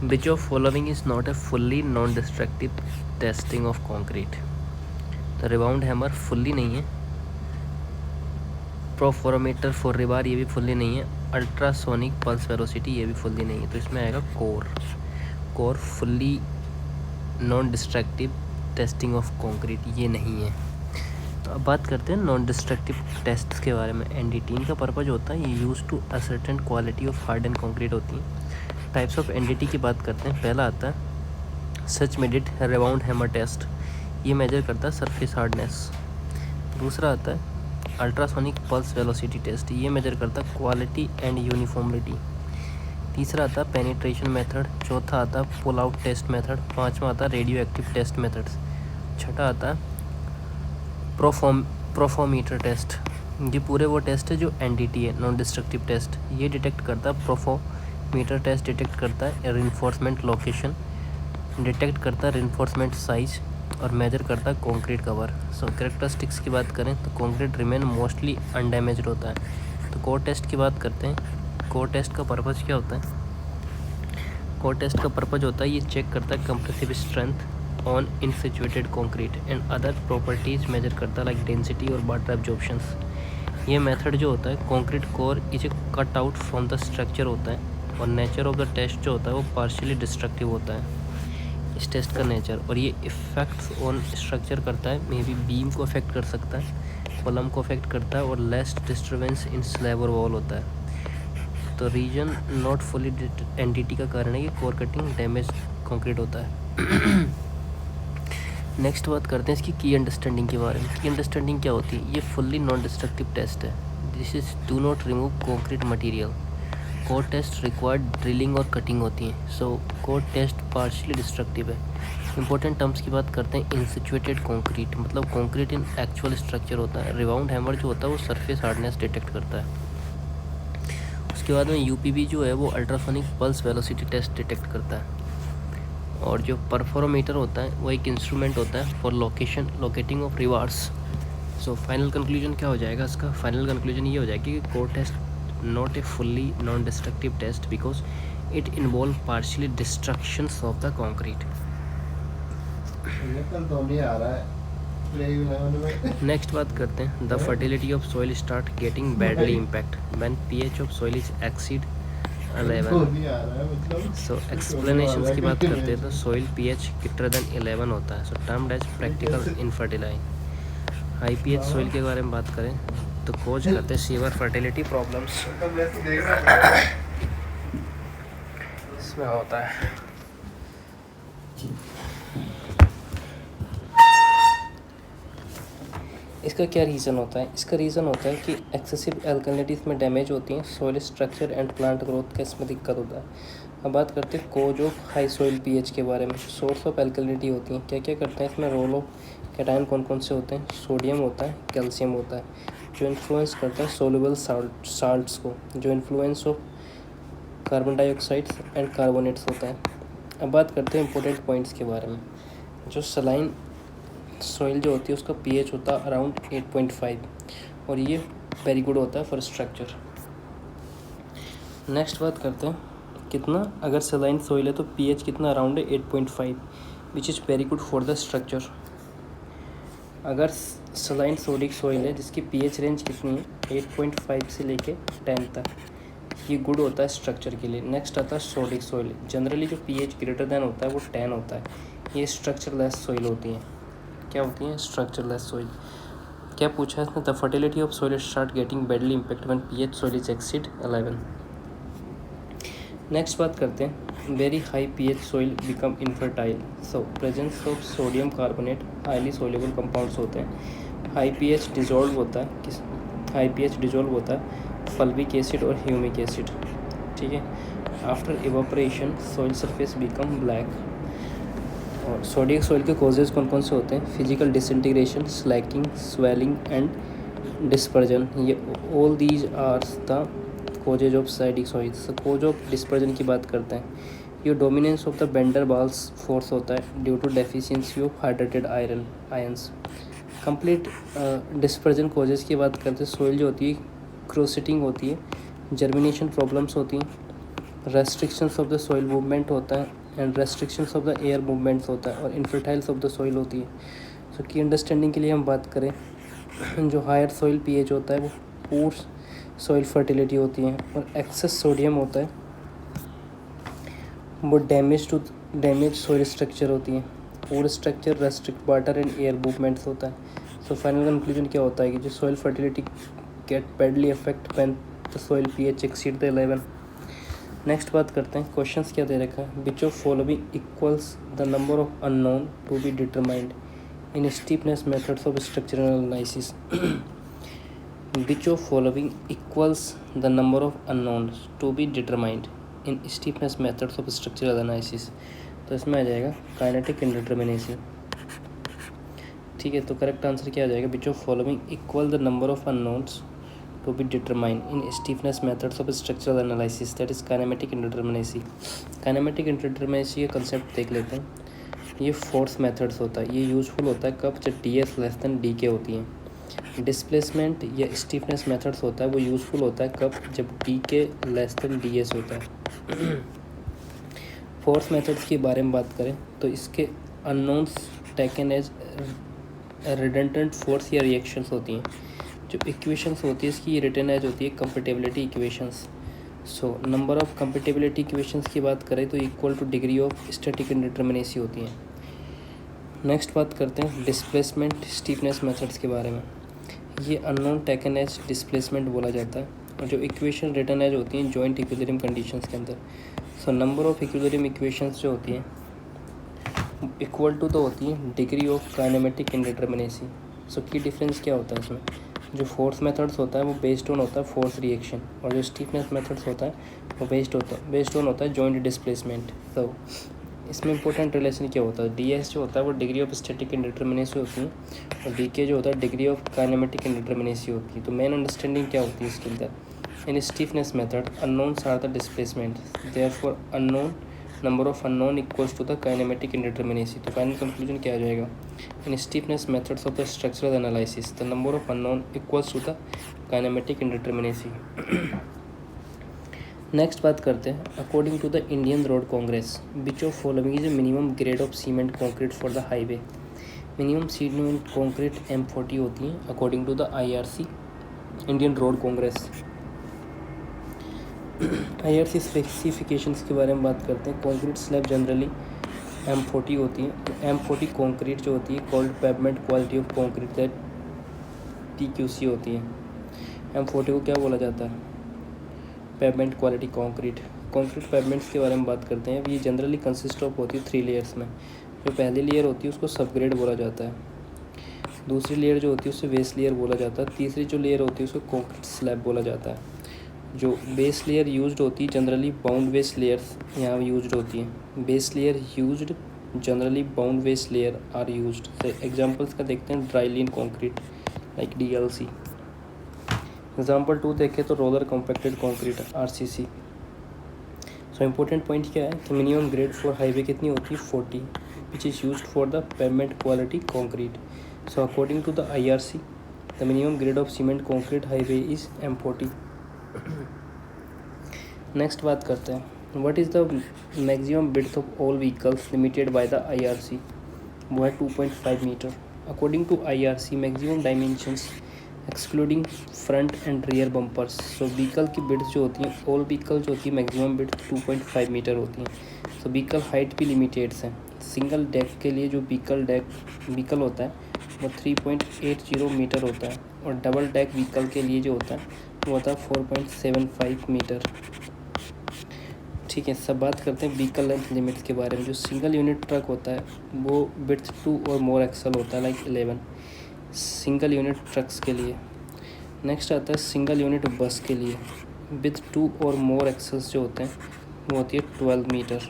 Which of following is not a fully non destructive testing of concrete. तो rebound hammer fully नहीं है, प्रोफोरोमीटर for रिबार ये भी fully नहीं है, अल्ट्रासोनिक पल्स वेलोसिटी ये भी फुल्ली नहीं है। तो इसमें आएगा core fully non destructive testing of concrete ये नहीं है। तो अब बात करते हैं नॉन डिस्ट्रक्टिव टेस्ट के बारे में। एनडीटी का पर्पज होता है ये use to ascertain quality of hard and concrete होती है। टाइप्स ऑफ एनडीटी की बात करते हैं। पहला आता है सच मेडिड रिबाउंड हैमर टेस्ट, ये मेजर करता है सरफेस हार्डनेस। दूसरा आता है अल्ट्रासोनिक पल्स वेलोसिटी टेस्ट, ये मेजर करता है क्वालिटी एंड यूनिफॉर्मिलिटी। तीसरा आता है पेनिट्रेशन मेथड। चौथा आता है पुल आउट टेस्ट मेथड। पांचवा आता है रेडियो एक्टिव टेस्ट मेथड्स। छठा आता है प्रोफोमीटर टेस्ट। ये पूरे वो टेस्ट है जो एनडीटी है, नॉन डिस्ट्रक्टिव टेस्ट। ये डिटेक्ट करता है, प्रोफोमीटर टेस्ट डिटेक्ट करता है रिइंफोर्समेंट लोकेशन, डिटेक्ट करता है रिइंफोर्समेंट साइज और मेजर करता है कंक्रीट कवर। सो कैरेक्टरिस्टिक्स की बात करें तो कंक्रीट रिमेन मोस्टली अनडैमेज्ड होता है। तो कोर टेस्ट की बात करते हैं। कोर टेस्ट का पर्पज़ क्या होता है? कोर टेस्ट का पर्पज़ होता है ये चेक करता है compressive strength on in situated concrete and other properties measure करता है लाइक डेंसिटी और वाटर एब्जॉर्प्शंस। ये मेथड जो होता है concrete core is a cut out from the structure होता है और नेचर ऑफ द टेस्ट जो होता है वो पार्शियली डिस्ट्रक्टिव होता है। इस टेस्ट का नेचर और ये इफ़ेक्ट्स ऑन स्ट्रक्चर करता है, मे बी बीम को अफेक्ट कर सकता है, कॉलम को अफेक्ट करता है और लेस डिस्टर्बेंस इन स्लैब और वॉल होता है। तो रीजन नॉट फुली एनडीटी का कारण है कि कोर कटिंग डैमेज कंक्रीट होता है। नेक्स्ट बात करते हैं इसकी की अंडरस्टैंडिंग के बारे में। की अंडरस्टैंडिंग क्या होती है? ये फुल्ली नॉन डिस्ट्रक्टिव टेस्ट है। This is do not remove concrete material. Core test required drilling और कटिंग होती है। So core test partially destructive है। इंपॉर्टेंट टर्म्स की बात करते हैं। इंसिचुएटेड कॉन्क्रीट मतलब कॉन्क्रीट इन एक्चुअल स्ट्रक्चर होता है। रिबाउंड हैमर जो होता है वो सरफेस हार्डनेस डिटेक्ट करता है। उसके बाद में यूपीवी जो है वो ultrasonic pulse velocity test detect करता है। और जो परफोरोमीटर होता है वो एक इंस्ट्रूमेंट होता है for locating of reverse. So final conclusion क्या हो जाएगा इसका? फाइनल कंक्लूजन ये हो जाएगा कि core test not a fully non destructive test because it involve partially destructions of the concrete. Next बात करते हैं the fertility of soil start getting badly impact when pH of soil is exceed 11। So explanations की बात करते हैं तो soil pH greater than 11 होता है। So termed as practical infertile. High pH soil के बारे में बात करें तो खोज करते हैं सीवर फर्टिलिटी प्रॉब्लम्स इसमें होता है। इसका क्या रीज़न होता है? इसका रीज़न होता है कि एक्सेसिव एल्कलिनिटी इसमें डैमेज होती हैं, soil structure and plant growth का इसमें दिक्कत होता है। अब बात करते हैं cause of high soil pH के बारे में। सोर्स ऑफ एल्कलिनिटी होती हैं, क्या क्या करते हैं इसमें? रोल ऑफ कैटायन कौन कौन से होते हैं? सोडियम होता है, कैल्शियम होता है, जो इन्फ्लुएंस करता है सोल्यूबल साल्ट्स को, जो influence of carbon dioxides and carbonates होता है। अब बात करते हैं इंपॉर्टेंट पॉइंट्स के बारे में। जो सलाइन सॉइल जो होती है उसका पीएच होता है अराउंड 8.5 और ये वेरी गुड होता है फॉर स्ट्रक्चर। नेक्स्ट बात करते हैं कितना, अगर सलाइन सॉइल है तो पीएच कितना अराउंड है 8.5 which is very good for the structure. अगर सलाइन सोडिक सॉइल है जिसकी पीएच रेंज कितनी है 8.5 से लेके 10 तक, ये गुड होता है स्ट्रक्चर के लिए। नेक्स्ट आता है सोडिक सॉइल। जनरली जो पीएच ग्रेटर देन होता है वो 10 होता है। ये स्ट्रक्चरलेस सॉइल होती हैं। क्या होती हैं? Structureless soil. क्या पूछा है इसने? The fertility of soil start getting badly impact when pH soil is exceed 11। Next बात करते हैं very high pH soil become infertile. So presence of sodium carbonate highly soluble compounds होते हैं। हाई पीएच डिजोल्व होता है किस? High pH dissolve होता है फल्विक एसिड और ह्यूमिक एसिड। ठीक है। After evaporation soil surface become black. और सोडिक सॉइल के कॉजेज़ कौन कौन से होते हैं? Physical disintegration, slaking, swelling and dispersion. ये all these are the causes of sodic soil. Cause of dispersion की बात करते हैं। ये dominance of the van der Waals force होता है due to deficiency of hydrated ions. Complete dispersion causes की बात करते हैं। सॉइल जो होती है क्रोसिटिंग होती है, जर्मिनेशन प्रॉब्लम्स होती हैं, restrictions of the soil movement होता है and restrictions of the air movements होता है और इनफर्टाइल्स ऑफ द सॉइल होती है। सो की अंडरस्टैंडिंग के लिए हम बात करें, जो हायर सॉइल पीएच होता है वो पूर सॉइल फर्टिलिटी होती है और एक्सेस सोडियम होता है वो डैमेज सॉइल स्ट्रक्चर होती है। पूर structure restrict water and air movements होता है। सो फाइनल कंक्लूजन क्या होता है कि जो soil fertility get badly affect when the soil pH exceed the 11। Next बात करते हैं, क्वेश्चंस क्या दे रखा है। Which of following equals the number of unknown to be determined in stiffness methods of structural analysis. Which of following equals the number of unknowns to be determined in stiffness methods of structural analysis. तो इसमें आ जाएगा kinetic indeterminacy. ठीक है, तो correct answer क्या आ जाएगा, विच of following equal the number of unknowns to be determined in stiffness methods of structural analysis, that is kinematic indeterminacy। kinematic indeterminacy का कंसेप्ट देख लेते हैं। ये फोर्स मेथड्स होता है, ये यूजफुल होता है कब, जब ds लेस देन डी के होती हैं। डिस्प्लेसमेंट या स्टीफनेस मेथड्स होता है वो यूजफुल होता है कब, जब डी के लेस देन डी एस होता है। फोर्स मेथड्स के बारे में बात करें तो इसके unknowns taken as redundant force या रिएक्शंस होती हैं। जो इक्वेशंस होती है इसकी रिटर्न एज होती है compatibility equations. So number of compatibility equations की बात करें तो equal two degree of static indeterminacy होती है। नेक्स्ट बात करते हैं डिस्प्लेसमेंट स्टीफनेस मेथड्स के बारे में। ये अननोन टेकन एज डिस्प्लेसमेंट बोला जाता है और जो इक्वेशन रिटर्न एज होती हैं जॉइंट इक्विलिब्रियम कंडीशंस के अंदर। So number of equilibrium equations जो होती हैं इक्वल टू तो होती है डिग्री ऑफ काइनेमेटिक इंडिटरमिनेसी। सो की डिफरेंस क्या होता है इसमें, जो फोर्स मेथड्स होता है वो बेस्ड ऑन होता है फोर्स रिएक्शन और जो स्टीफनेस मेथड्स होता है वो बेस्ड ऑन होता है जॉइंट डिस्प्लेसमेंट। तो इसमें इंपॉर्टेंट रिलेशन क्या होता है, डी एस जो होता है वो डिग्री ऑफ स्टैटिक इंडिटरमिनेसी होती है और डी के जो होता है डिग्री ऑफ काइनेमेटिक इंडिटरमिनेसी होती है। तो मेन अंडरस्टैंडिंग क्या होती है इसके अंदर, in stiffness method unknowns are the displacement, therefore unknown number of unknown equals to the kinematic indeterminacy. तो फाइनल कंक्लूजन क्या आ जाएगा, in stiffness methods of the structural analysis the number of unknown equals to the kinematic indeterminacy. Next बात करते हैं, according to the Indian road Congress which of following is minimum grade of cement concrete for the highway. Minimum cement concrete M40 होती है according to the IRC Indian road congress. IRC specifications के बारे में बात करते हैं। Concrete slab generally M40 होती है। M40 कॉन्क्रीट जो होती है called pavement quality of concrete that TQC होती है। M40 को क्या बोला जाता है, pavement quality concrete. Concrete pavements के बारे में बात करते हैं। ये जनरली कंसिस्ट ऑफ होती है 3 लेयर्स में। जो पहली लेयर होती है उसको सबग्रेड बोला जाता है, दूसरी लेयर जो होती है उसे बेस लेयर बोला जाता है, तीसरी जो लेयर होती है उसको कॉन्क्रीट स्लैब बोला जाता है। जो बेस लेयर यूज्ड होती है जनरली बाउंड बेस लेयर्स यहाँ यूज्ड होती हैं। Base layer used generally bound base layer are used. Examples का देखते हैं, dry lean concrete like DLC। Example 2 देखें तो roller compacted concrete RCC। So important point क्या है कि मिनिमम ग्रेड फॉर हाईवे कितनी होती है 40 which is used for the pavement quality concrete. So according to the IRC the minimum grade of cement concrete highway is M40। Next बात करते हैं, what is the maximum width of all vehicles limited by the IRC। वो है 2.5 metre. According to IRC maximum dimensions excluding front and rear bumpers. So vehicle की width जो होती है all vehicle जो होती है मैक्सिमम विड्थ 2.5 मीटर होती है। सो व्हीकल हाइट भी लिमिटेड्स हैं। सिंगल डेक के लिए जो व्हीकल होता है वो 3.80 मीटर होता है और डबल डेक व्हीकल के लिए जो होता है वो होता है 4.75 मीटर। ठीक है, सब बात करते हैं व्हीकल लेंथ लिमिट्स के बारे में। जो सिंगल यूनिट ट्रक होता है वो विड्थ 2 और मोर एक्सल होता है लाइक 11 सिंगल यूनिट ट्रक्स के लिए। नेक्स्ट आता है सिंगल यूनिट बस के लिए विथ 2 और मोर एक्सल्स जो होते हैं वो होती है 12 metre.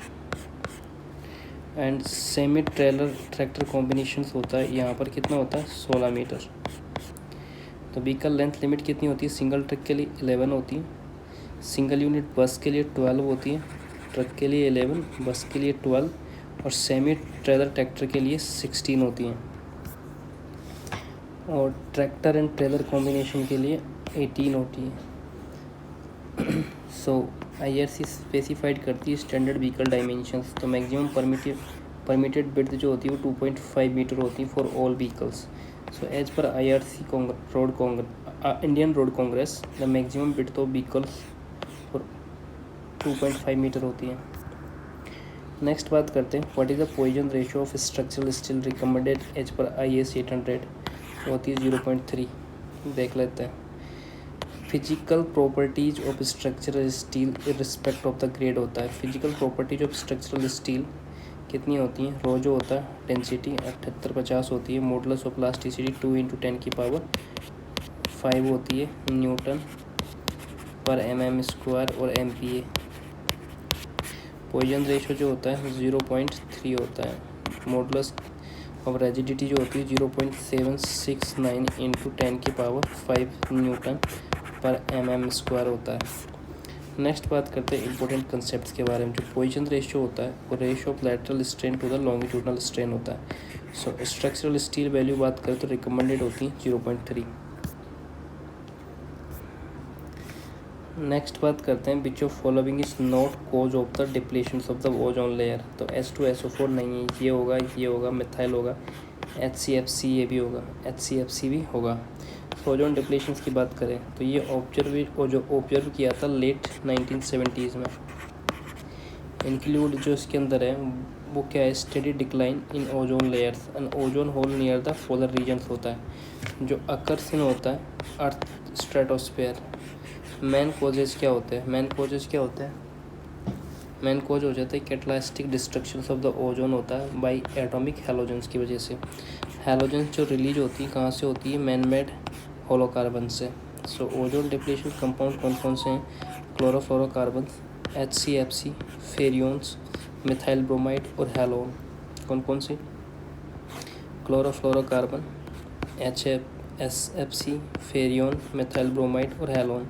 And semi trailer tractor combinations होता है, यहाँ पर कितना होता है 16 मीटर। तो व्हीकल लेंथ लिमिट कितनी होती है, सिंगल ट्रक के लिए 11 होती है, सिंगल यूनिट बस के लिए 12 होती है, ट्रक के लिए 11, बस के लिए 12 और सेमी ट्रेलर ट्रैक्टर के लिए 16 होती हैं और ट्रैक्टर एंड ट्रेलर कॉम्बिनेशन के लिए 18 होती है। सो IRC स्पेसिफाइड करती है स्टैंडर्ड व्हीकल डायमेंशंस। तो मैक्सिमम परमिटेड विड्थ जो होती है वो 2.5 मीटर होती है for all vehicles. So as per IRC Indian road Congress the maximum width of vehicles for 2.5 metre होती है। नेक्स्ट बात करते हैं what is the Poisson ratio of structural steel recommended as per IS 800 होती है 0.3। देख लेते हैं। Physical properties of structural steel irrespective of the grade होता है। Physical properties of structural steel कितनी होती हैं? रो जो होता है डेंसिटी 7850 होती है, मॉडुलस ऑफ प्लास्टिसिटी 2 × 10⁵ होती है न्यूटन पर mm² और MPa। पॉइजन रेशियो जो होता है 0.3 होता है। मॉडुलस ऑफ रिजिडिटी जो होती है 0.769 × 10⁵ न्यूटन पर mm² होता है। नेक्स्ट बात करते हैं इंपॉर्टेंट कंसेप्ट्स के बारे में। जो पॉइजन रेशियो होता है वो ratio of lateral strain to the longitudinal strain होता है। सो स्ट्रक्चरल स्टील वैल्यू बात करें तो रिकमेंडेड होती है 0.3। नेक्स्ट बात करते हैं विच of following is not cause of the depletion of the ozone layer. तो H2SO4 नहीं है, ये होगा मिथाइल होगा, HCFC ये भी होगा, HCFC भी होगा। ओजोन डिप्लेशंस की बात करें तो ये ऑब्जर्व किया था लेट 1970s में। इंक्लूड जो इसके अंदर है वो क्या है? Steady decline in ozone layers and ozone hole near the polar regions होता है जो अकर्स इन होता है अर्थ स्ट्रेटोस्फेयर। मेन कॉजेज क्या होते हैं? मेन कॉज हो जाता है कैटालिस्टिक डिस्ट्रक्शन ऑफ द ओजोन होता है बाई एटॉमिक हैलोजेंस की वजह से। हैलोजेंस जो रिलीज होती है कहाँ से होती है? मैन मेड होलोकार्बन से। सो ओजोन डिप्लेशन कंपाउंड कौन कौन से हैं? क्लोरोफ्लोरोकार्बन, HCFC, फेरियोन्स, मिथाइल ब्रोमाइड और हैलोन। कौन कौन से? क्लोरोफ्लोरोकार्बन, HCFC, फेरियोन, मिथाइल ब्रोमाइड और हैलोन।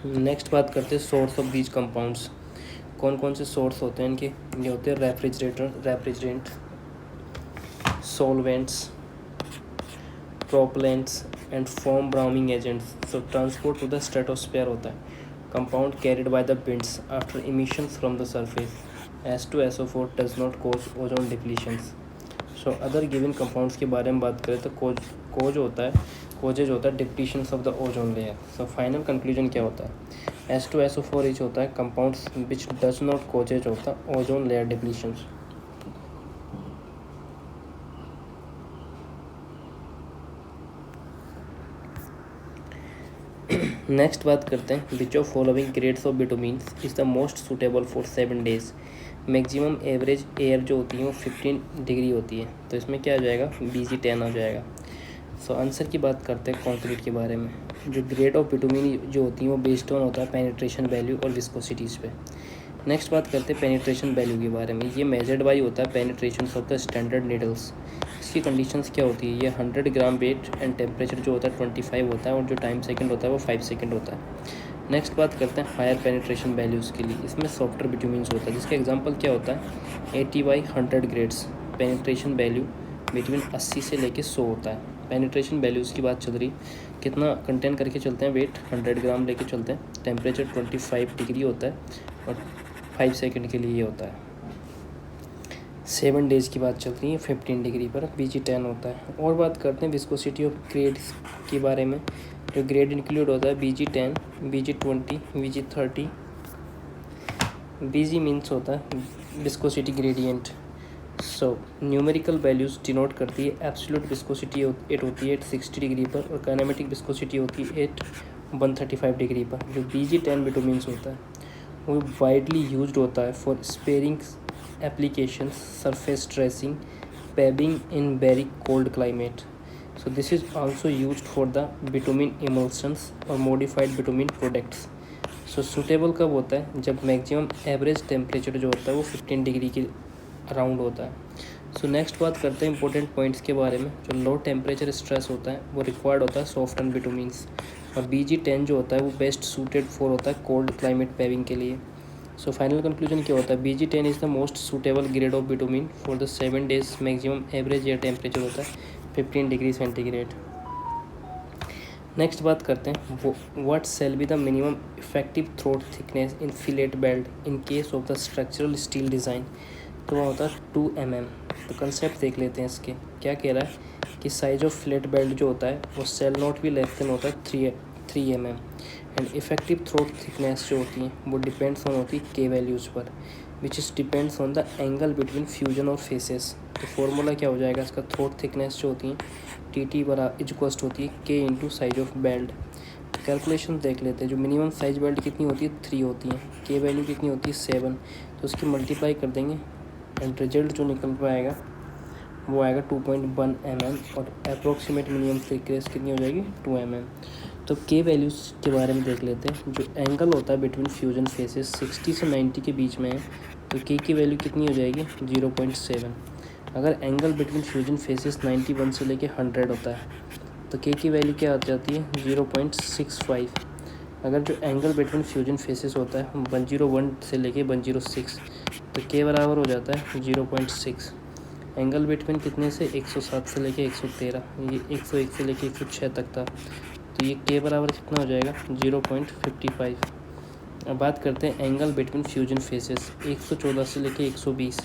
नेक्स्ट बात करते हैं सोर्स ऑफ दीज कंपाउंड्स। कौन कौन से सोर्स होते हैं इनके? ये होते हैं refrigerant, solvents, propellants and foam browning agents. So transport to the stratosphere होता है compound carried by the winds after emissions from the surface. H2SO4 does not cause ozone depletions. So other given compounds के बारे में बात करें तो causes होता है depletions of the ozone layer. So final conclusion क्या होता है? H2SO4 इच होता है compounds which does not causes होता ओजोन लेयर डिप्लीशंस। नेक्स्ट बात करते हैं विच of following grades of bitumen is the most suitable for 7 days। Maximum average air जो होती है वो 15 डिग्री होती है, तो इसमें क्या आ जाएगा? Bg10 आ जाएगा। सो आंसर की बात करते हैं कंक्रीट के बारे में। जो ग्रेड ऑफ बिटुमिन जो होती है वो बेस्ड ऑन होता है पेनिट्रेशन वैल्यू और विस्कोसिटीज़ पे। नेक्स्ट बात करते हैं पेनिट्रेशन वैल्यू के बारे में। ये मेजर्ड बाई होता है penetration of the standard needles. इसकी कंडीशंस क्या होती है? ये 100 ग्राम वेट एंड टेम्परेचर जो होता है 25 होता है और जो टाइम सेकंड होता है वो 5 सेकंड होता है। नेक्स्ट बात करते हैं हायर पेनिट्रेशन वैल्यूज़ के लिए। इसमें सॉफ्टवेयर बिटुमिन्स होता है जिसका एग्जांपल क्या होता है? 80/100 ग्रेड्स पेनिट्रेशन वैल्यू बिटवीन 80 से लेके 100 होता है। पेनिट्रेशन वैल्यूज़ की बात चल रही, कितना कंटेन करके चलते हैं? वेट 100 ग्राम लेके चलते हैं, टेम्परेचर 25 डिग्री होता है और 5 सेकंड के लिए ये होता है। 7 days की बात चल रही है 15 डिग्री पर, Bg10 होता है। और बात करते हैं विस्कोसिटी ऑफ ग्रेड्स के बारे में। जो ग्रेड इंक्लूड होता है Bg10, Bg20, Bg30। Bg means होता है viscosity gradient. So numerical values denote करती है एब्सोल्यूट विस्कोसिटी 8 होती है 60 डिग्री पर और काइनेमेटिक विस्कोसिटी होती है 135 डिग्री पर। जो Bg10 बिटुमिन्स होता है वो वाइडली यूज्ड होता है for sparing applications, surface dressing, paving in very cold climate. So this is also used for the bitumen emulsions और मॉडिफाइड बिटुमिन प्रोडक्ट्स। सो सूटेबल कब होता है? जब मैक्सिमम एवरेज टेम्परेचर जो होता है वो 15 डिग्री के अराउंड होता है। सो नेक्स्ट बात करते हैं इंपॉर्टेंट पॉइंट्स के बारे में। जो लो टेम्परेचर स्ट्रेस होता है वो रिक्वायर्ड होता है सॉफ्टन बिटुमिन्स और Bg10 जो होता है वो बेस्ट सूटेड फॉर होता है कोल्ड क्लाइमेट पेविंग के लिए। सो फाइनल कंक्लूजन क्या होता है? Bg10 is the most suitable grade of bitumen for the 7 days। Maximum average air temperature होता है 15 डिग्री सेंटीग्रेड। नेक्स्ट बात करते हैं what shall be the minimum effective throat thickness in fillet belt in case of the structural steel design. तो वह होता है 2 mm। तो कंसेप्ट देख लेते हैं इसके। क्या कह रहा है कि साइज ऑफ फिलेट बेल्ट जो होता है वो सेल नॉट भी लेस देन होता है 3 mm। And effective throat thickness जो होती है वो डिपेंड्स ऑन होती है के वैल्यूज़ पर, which is depends on the angle between fusion और फेसेस। तो फॉर्मूला क्या हो जाएगा इसका, थ्रोट थिकनेस जो होती है टी बराबर इक्वल्स होती है के into size of belt. Calculation देख लेते हैं। जो मिनिमम साइज बेल्ट कितनी होती है 3 होती है, के वैल्यू कितनी होती है 7, तो उसकी मल्टीप्लाई कर देंगे एंड रिजल्ट जो निकल पाएगा वो आएगा 2.1 mm और अप्रोक्सीमेट मिनिमम थिकनेस कितनी हो जाएगी 2 mm। तो के वैल्यूज़ के बारे में देख लेते हैं। जो एंगल होता है बिटवीन फ्यूजन फेसेस 60 से 90 के बीच में है, तो के की वैल्यू कितनी हो जाएगी 0.7। अगर एंगल बिटवीन फ्यूजन फेसेस 91 से लेके 100 होता है तो के की वैल्यू क्या आ जाती है 0.65। अगर जो एंगल बिटवीन फ्यूजन फेसेस होता है 101 से लेके 106 तो के बराबर हो जाता है 0.6। एंगल बिटवीन कितने से 107 से लेके 113, ये 101 से लेके 106 तक था, तो ये के बराबर कितना हो जाएगा 0.55। अब बात करते हैं एंगल बिटवीन फ्यूजन फेसेस 114 से लेके 120,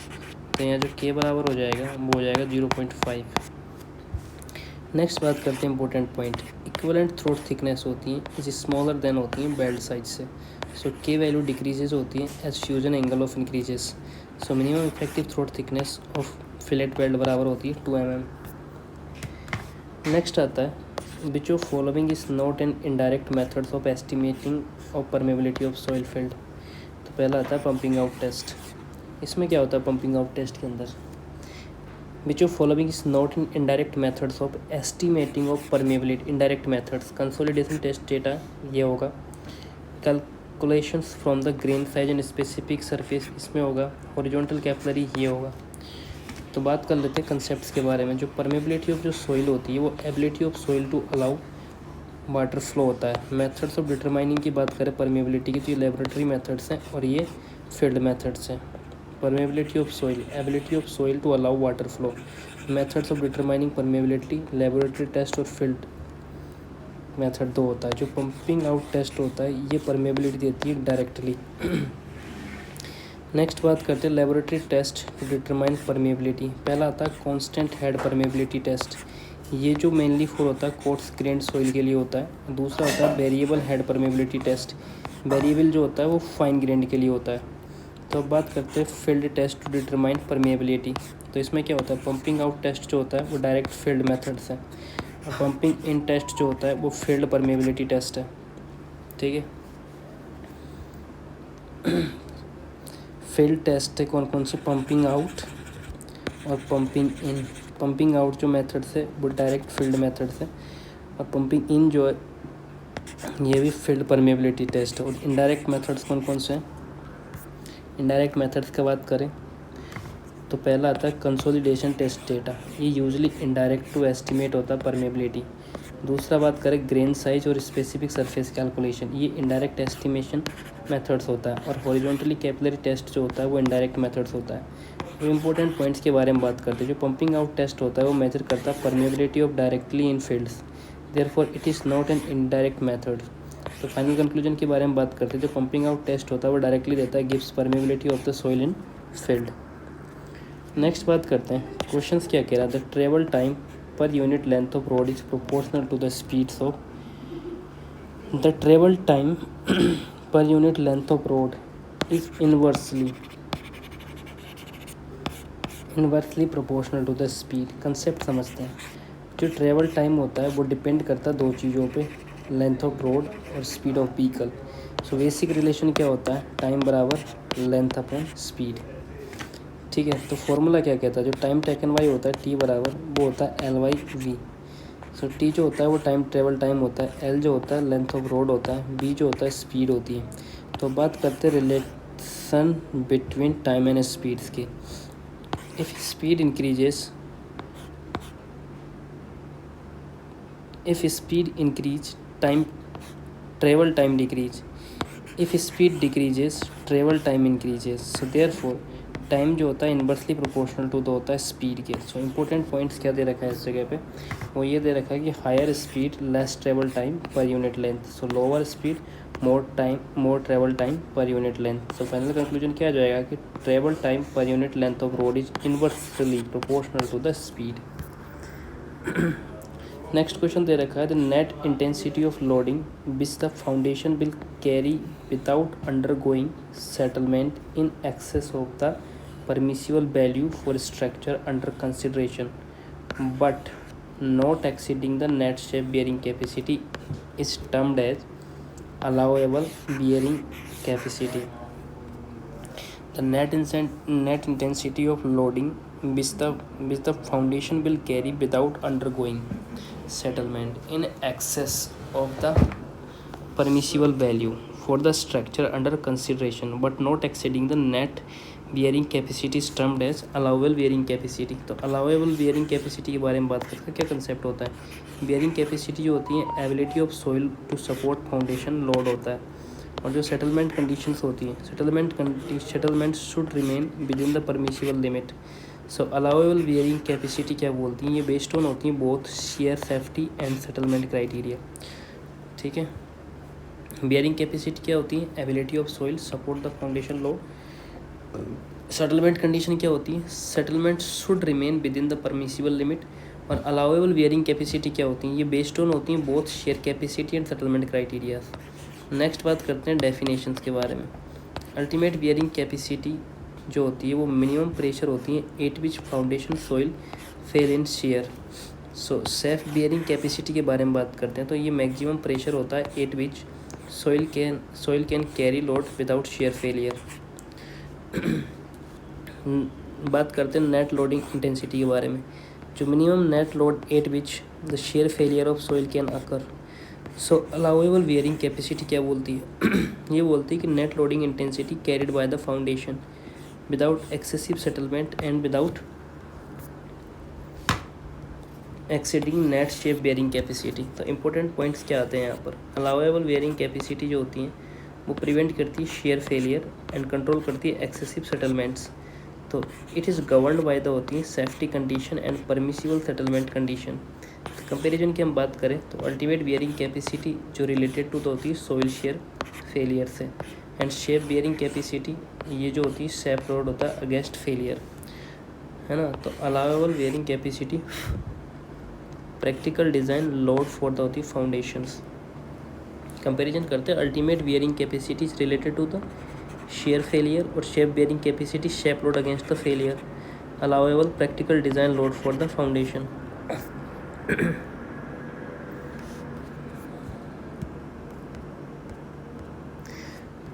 तो यहाँ जो के बराबर हो जाएगा वो हो जाएगा 0.5। नेक्स्ट बात करते हैं important point. Equivalent throat thickness होती है इज स्मॉलर देन होती है बेल्ट साइज से। सो के वैल्यू डिक्रीजेज होती है as fusion angle of increases. So minimum effective throat thickness of fillet weld बराबर होती है 2 mm। नेक्स्ट आता है which of following is not an indirect methods of estimating of permeability of soil field. तो पहला आता है पंपिंग आउट टेस्ट। इसमें क्या होता है पंपिंग आउट टेस्ट के अंदर, which of following is not in indirect methods of estimating of permeability. Indirect methods consolidation test data ये होगा, calculations from the grain size and specific surface इसमें होगा, हॉरिजॉन्टल कैपिलरी ये होगा। तो बात कर लेते हैं कंसेप्ट्स के बारे में। जो परमेबिलिटी ऑफ जो सॉइल होती है वो ability of soil to allow water flow होता है। मेथड्स ऑफ डिटरमाइनिंग की बात करें परमेबिलिटी की तो ये लेबोरेटरी मेथड्स हैं और ये फील्ड मेथड्स हैं। Permeability of soil, ability of soil to allow water flow. Methods of determining permeability, laboratory test और फील्ड मेथड 2 होता है। जो पंपिंग आउट टेस्ट होता है ये परमेबिलिटी देती है डायरेक्टली। नेक्स्ट बात करते हैं laboratory test to determine permeability. पहला आता है कांस्टेंट हेड परमेबिलिटी टेस्ट, ये जो मेनली फॉर होता है कोर्स ग्रेन्ड सॉइल के लिए होता है। दूसरा होता है variable head permeability test, variable जो होता है वो फाइन ग्रेन्ड के लिए होता है। तो अब बात करते हैं field test to determine permeability. तो इसमें क्या होता है पंपिंग आउट टेस्ट जो होता है वो डायरेक्ट फील्ड मेथड्स है और पंपिंग इन टेस्ट जो होता है वो फील्ड परमेबिलिटी टेस्ट है। ठीक है, फील्ड टेस्ट है कौन कौन से, पंपिंग आउट और पंपिंग इन। पंपिंग आउट जो मेथड्स है वो डायरेक्ट फील्ड मेथड्स है और पंपिंग इन जो है ये भी फील्ड परमेबिलिटी टेस्ट है। और इनडायरेक्ट मेथड्स कौन कौन से हैं, इनडायरेक्ट मेथड्स की बात करें तो पहला आता है कंसोलिडेशन टेस्ट डेटा, ये यूजुअली इनडायरेक्ट टू एस्टिमेट होता है परमेबिलिटी। दूसरा बात करें ग्रेन साइज और स्पेसिफिक सरफेस कैलकुलेशन, ये इनडायरेक्ट एस्टिमेशन मेथड्स होता है। और हॉरिजॉन्टली कैपिलरी टेस्ट जो होता है वो इनडायरेक्ट मेथड्स होता है। तो इंपॉर्टेंट पॉइंट्स के बारे में बात करते हैं। जो पंपिंग आउट टेस्ट होता है वो मेजर करता है permeability of directly in fields, therefore it is not an indirect method. तो फाइनल कंक्लूजन के बारे में बात करते हैं। जो पंपिंग आउट टेस्ट होता है वो डायरेक्टली देता है gives permeability of the soil in field. Next बात करते हैं क्वेश्चंस क्या कह रहा है। The travel time per unit length of road is proportional to the speeds of the travel time per unit length of road is inversely proportional to the speed. Concept समझते हैं। जो ट्रेवल टाइम होता है वो depend करता है 2 चीज़ों पे, लेंथ ऑफ रोड और speed of vehicle. So basic relation क्या होता है, टाइम बराबर लेंथ अपॉन स्पीड। ठीक है, तो फॉर्मूला क्या कहता है, जो टाइम टेकन बाई होता है टी बराबर वो होता है L/V। सो टी जो होता है वो टाइम ट्रेवल टाइम होता है, एल जो होता है लेंथ ऑफ रोड होता है, बी जो होता है स्पीड होती है। तो बात करते हैं relation between time and speeds की। If speed increase time travel time decrease, if speed decreases travel time increases, so therefore time जो होता है इन्वर्सली प्रोपोर्शनल टू तो होता है स्पीड के। सो इंपॉर्टेंट पॉइंट्स क्या दे रखा है इस जगह पे, वो ये दे रखा है कि higher speed less travel time per unit length, so lower speed more travel time per unit length. So final conclusion क्या जाएगा कि travel time per unit length of road is inversely proportional to the speed. Next question दे रखा है the net intensity of loading which the foundation will carry without undergoing settlement in excess of the permissible value for structure under consideration but not exceeding the net shape bearing capacity is termed as allowable bearing capacity. The net intensity of loading which the foundation will carry without undergoing settlement in excess of the permissible value for the structure under consideration but not exceeding the net bearing capacity is termed as allowable bearing capacity. तो allowable bearing capacity के बारे में बात करते हैं, क्या concept होता है। बियरिंग कैपेसिटी जो होती है ability of soil to support foundation load होता है, और जो सेटलमेंट कंडीशंस होती हैं settlement should remain within the permissible limit. So allowable bearing capacity क्या बोलती हैं, ये बेस्ड ऑन होती हैं both shear safety and settlement criteria. ठीक है, बियरिंग कैपेसिटी क्या होती है, ability of soil support the foundation load. Settlement condition क्या होती है, settlement should remain within the permissible limit. और अलाउबल बियरिंग कैपेसिटी क्या होती है, ये बेस्ड ऑन होती हैं both share capacity and settlement criterias. Next बात करते हैं डेफिनेशंस के बारे में। अल्टीमेट बियरिंग कैपेसिटी जो होती है वो मिनिमम प्रेशर होती है एट विच फाउंडेशन सोइल फेल इन शेयर। सो सेफ बियरिंग कैपेसिटी के बारे में बात करते हैं, तो ये मैक्सिमम प्रेशर होता है eight which soil can carry load without share failure. बात करते हैं नेट लोडिंग इंटेंसिटी के बारे में, जो minimum net load at which the shear failure of soil can occur. So allowable bearing capacity क्या बोलती है ये बोलती है कि net loading intensity carried by the foundation without excessive settlement and without exceeding net shape bearing capacity. तो important points क्या आते हैं यहाँ पर, अलाउबल बियरिंग कैपेसिटी जो होती हैं वो प्रिवेंट करती है शेयर फेलियर एंड कंट्रोल करती है एक्सेसिव सेटलमेंट्स। तो it is governed by the होती है safety condition and permissible settlement condition. Comparison की हम बात करें तो अल्टीमेट बियरिंग कैपेसिटी जो रिलेटेड टू तो होती है सोइल शेयर फेलियर से, एंड शेप बियरिंग कैपेसिटी ये जो होती है शेप लोड होता है अगेंस्ट फेलियर, है ना। तो allowable bearing capacity practical design load for the होती है फाउंडेशंस। कंपैरिजन करते हैं, ultimate bearing capacity is related to the shear failure और safe bearing capacity safe load against the failure. Allowable practical design load for the foundation.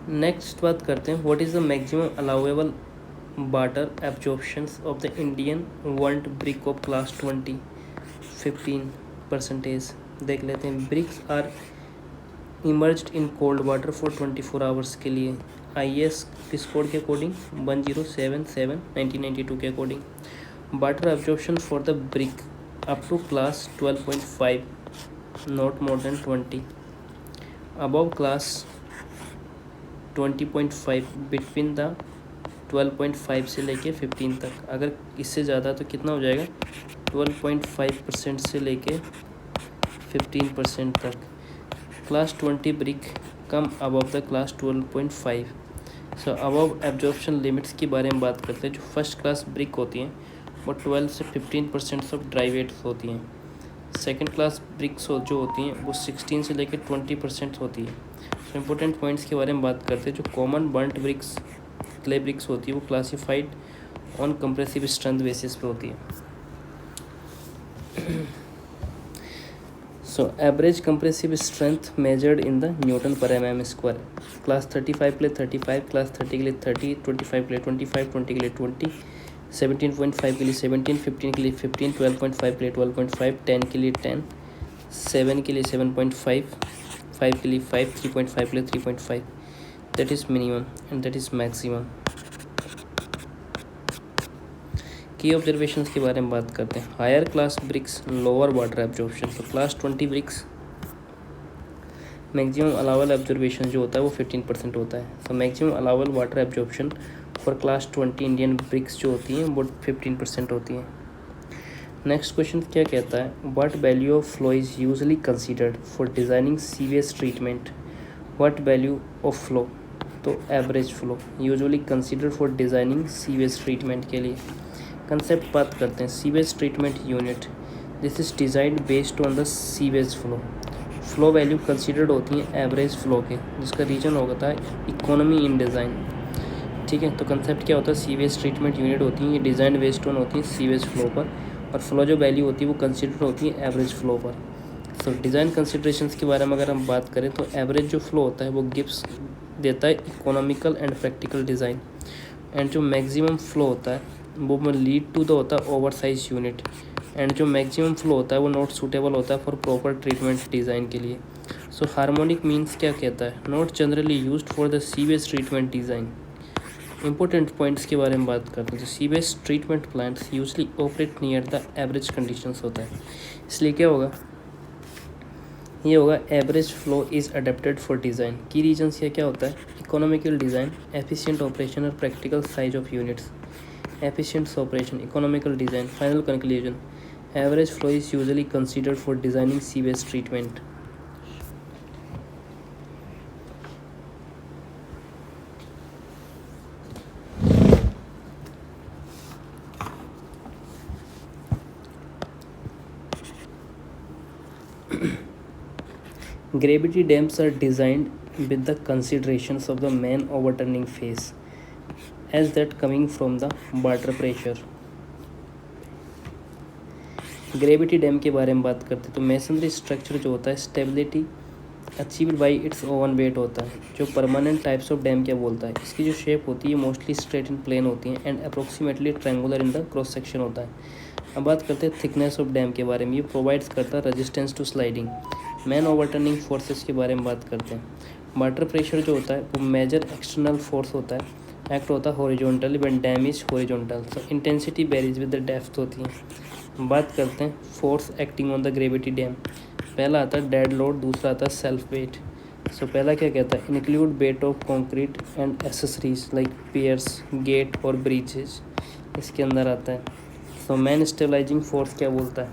Next बात करते हैं, what is the maximum allowable water absorptions of the Indian world brick of class 15%। देख लेते हैं, bricks are immersed in cold water for 24 hours के लिए IS किस code के अकॉर्डिंग 1077/1992 के according. Water absorption for the brick up to class 12.5 not more than 20, above class 20.5 between the 12.5 से लेके 15 तक। अगर इससे ज़्यादा तो कितना हो जाएगा 12.5% से लेके 15% तक। Class 20 brick come above the class 12.5। So above absorption limits के बारे में बात करते हैं। जो फर्स्ट क्लास ब्रिक होती हैं वो 12 से 15% ऑफ ड्राई वेट होती हैं। सेकंड क्लास ब्रिक्स जो होती हैं वो 16 से लेकर 20% होती है। सो इम्पोर्टेंट पॉइंट्स के बारे में बात करते हैं। जो common burnt bricks clay bricks होती है वो classified on compressive strength basis पे होती है। So average compressive strength measured in the newton per mm²। Class 35 के लिए 35, क्लास 30 के लिए 30, 25 के लिए 25, 20 के लिए 20, 17.5 के लिए 17, 15 के लिए 15, 12.5 के लिए 12.5, 10 के लिए 10, 7 के लिए 7.5, 5 के लिए 5, 3.5 के लिए 3.5। That is minimum and that is maximum. की ऑब्जर्वेशंस के बारे में बात करते हैं। Higher class bricks lower water absorption. तो class 20 bricks maximum allowable absorption जो होता है वो 15% होता है। तो maximum allowable water absorption for class 20 Indian bricks जो होती हैं वो 15% होती हैं। नेक्स्ट क्वेश्चन क्या कहता है, what value of flow is usually considered for designing sewage treatment. What value of flow, तो average flow usually consider for designing sewage treatment के लिए। कंसेप्ट बात करते हैं, sewage treatment unit, this is designed based on the sewage flow. Flow value considered होती हैं average flow के, जिसका रीजन होता है इकोनॉमी इन डिज़ाइन। ठीक है, तो कंसेप्ट क्या होता है, सीवेज ट्रीटमेंट यूनिट होती हैं, ये डिज़ाइन बेस्ड ऑन होती है सीवेज फ्लो पर, और फ्लो जो वैल्यू होती है वो कंसिडर होती है एवरेज फ्लो पर। तो डिज़ाइन कंसिडरेशंस के बारे में अगर हम बात करें तो एवरेज जो फ्लो होता है वो गिव्स देता है economical and practical design, and जो मैक्सिमम फ्लो होता है वो लीड टू द होता है ओवर साइज यूनिट, एंड जो मैक्सिमम फ्लो होता है वो नॉट सूटेबल होता है फॉर प्रॉपर ट्रीटमेंट डिज़ाइन के लिए। सो हार्मोनिक मीन्स क्या कहता है, not generally used for the sewage treatment design. Important points के बारे में बात करते हैं, तो sewage treatment plants usually operate near the average conditions होता है, इसलिए क्या होगा, ये होगा average flow is adapted for design. की रीजन्स क्या होता है, इकोनॉमिकल डिज़ाइन, एफिशिएंट ऑपरेशन और practical size of units. Efficient operation, economical design, final conclusion, average flow is usually considered for designing sewage treatment. Gravity dams are designed with the considerations of the main overturning phase as that coming from the water pressure। Gravity dam के बारे में बात करते हैं, तो masonry structure जो होता है stability achieved by its own weight होता है। जो परमानेंट टाइप्स ऑफ डैम क्या बोलता है, इसकी जो शेप होती है मोस्टली स्ट्रेट एंड प्लेन होती हैं and approximately triangular in the cross section होता है। अब बात करते हैं थिकनेस ऑफ डैम के बारे में, ये प्रोवाइड्स करता है resistance to sliding. Main overturning forces के बारे में बात करते हैं, वाटर प्रेशर जो होता है वो मेजर एक्सटर्नल फोर्स होता है, एक्ट होता है horizontally when dam is horizontal, so intensity varies with the depth होती है। बात करते हैं force acting on the gravity dam, पहला आता है डेड लोड, दूसरा आता है सेल्फ वेट। सो पहला क्या कहता है, include weight of concrete and accessories like piers, gate और ब्रिजेज, इसके अंदर आता है। सो मैन स्टेबलाइजिंग फोर्स क्या बोलता है,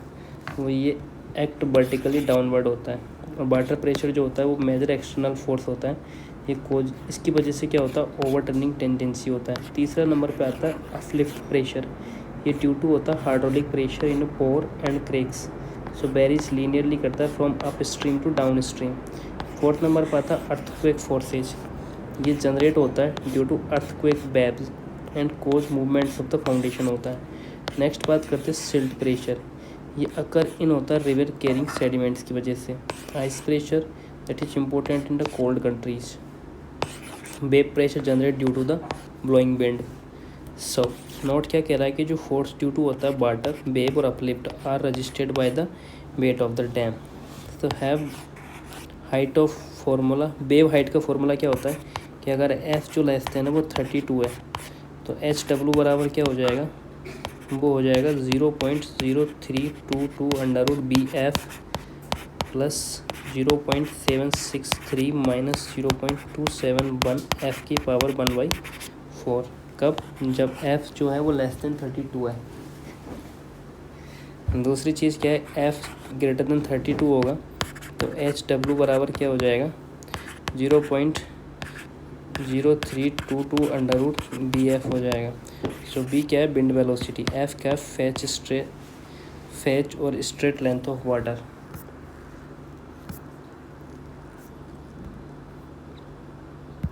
वो ये एक्ट वर्टिकली डाउनवर्ड होता है, और वाटर प्रेशर जो होता है वो मेजर एक्सटर्नल फोर्स होता है, ये कोज इसकी वजह से क्या होता है ओवरटर्निंग टेंडेंसी होता है। तीसरा नंबर पे आता है अपलिफ्ट प्रेशर, ये ड्यू टू होता है hydraulic pressure in pore and cracks, so varies linearly करता है from upstream to downstream. Fourth number पर आता है अर्थक्वेक फोर्सेज, ये जनरेट होता है due to earthquake waves and cause movements of the foundation होता है। नेक्स्ट बात करते हैं सिल्ट प्रेशर, ये अकर इन होता है रिवर कैरिंग सेडिमेंट्स की वजह से। Ice pressure that is important in the cold countries. Wave pressure generate due to the blowing wind. So note क्या कह रहा है कि जो फोर्स ड्यू टू होता है वाटर, वेव और uplift are registered by the weight of the dam. तो have height of formula, wave height का फार्मूला क्या होता है कि अगर एफ जो लेते हैं ना वो 32 है, तो एच डब्ल्यू बराबर क्या हो जाएगा, वो हो जाएगा 0.0322 under root B F plus 0.763 minus 0.271 F की पावर 1/4। कब, जब एफ जो है वो लेस देन 32 है। दूसरी चीज़ क्या है, एफ ग्रेटर देन 32 होगा तो एच डब्ल्यू बराबर क्या हो जाएगा 0.0322 अंडर रूट बी एफ हो जाएगा। सो बी क्या है विंड वेलोसिटी, एफ क्या है फैच और स्ट्रेट लेंथ ऑफ वाटर।